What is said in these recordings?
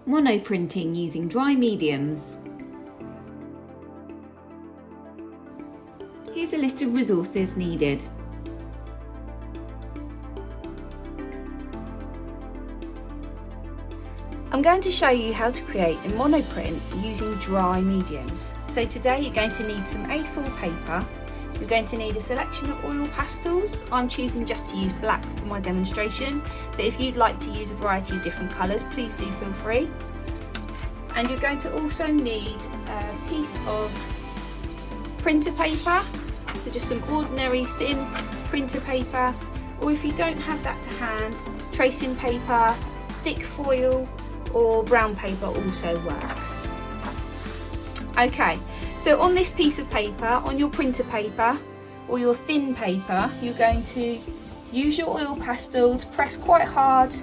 Monoprinting using dry mediums. Here's a list of resources needed. I'm going to show you how to create a monoprint using dry mediums. So today you're going to need some A4 paper, you're going to need a selection of oil pastels. I'm choosing just to use black for my demonstration, but if you'd like to use a variety of different colours, please do feel free. And you're going to also need a piece of printer paper, so just some ordinary thin printer paper, or if you don't have that to hand, tracing paper, thick foil, or brown paper also works. Okay, so on this piece of paper, on your printer paper or your thin paper, you're going to use your oil pastel to press quite hard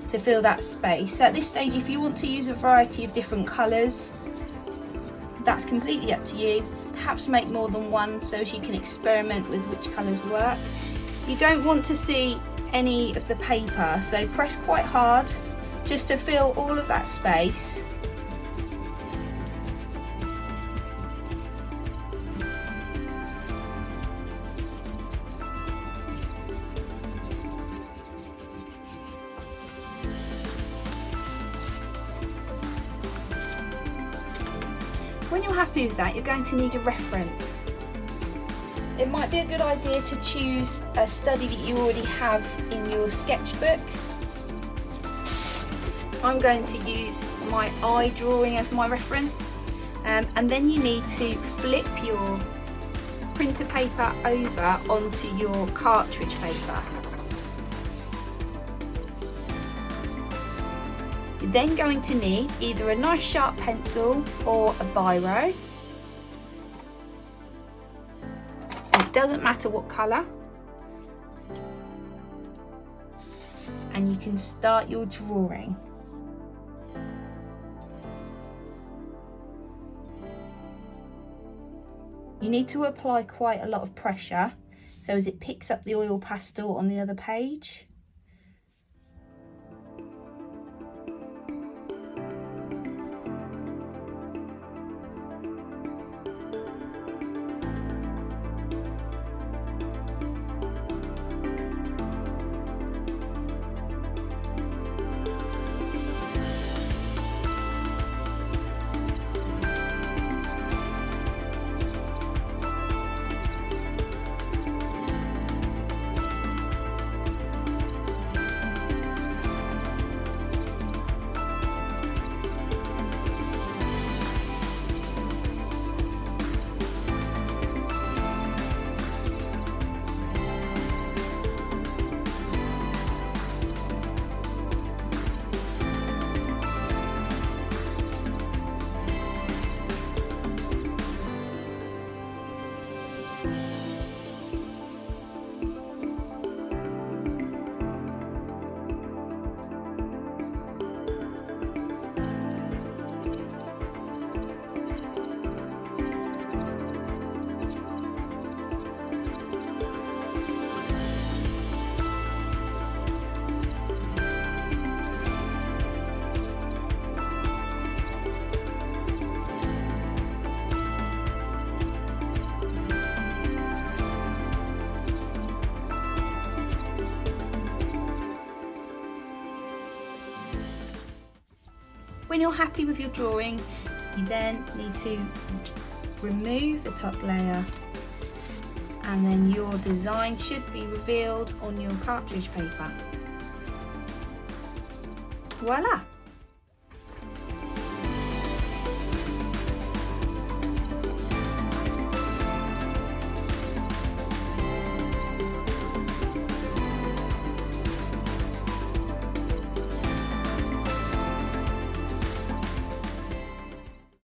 to fill that space. So at this stage, if you want to use a variety of different colours, that's completely up to you. Perhaps make more than one so as you can experiment with which colours work. You don't want to see any of the paper, so press quite hard just to fill all of that space. When you're happy with that, you're going to need a reference. It might be a good idea to choose a study that you already have in your sketchbook. I'm going to use my eye drawing as my reference, and then you need to flip your printer paper over onto your cartridge paper. You're then going to need either a nice sharp pencil or a biro. It doesn't matter what colour, and you can start your drawing. You need to apply quite a lot of pressure so as it picks up the oil pastel on the other page. When you're happy with your drawing, you then need to remove the top layer, and then your design should be revealed on your cartridge paper. Voila!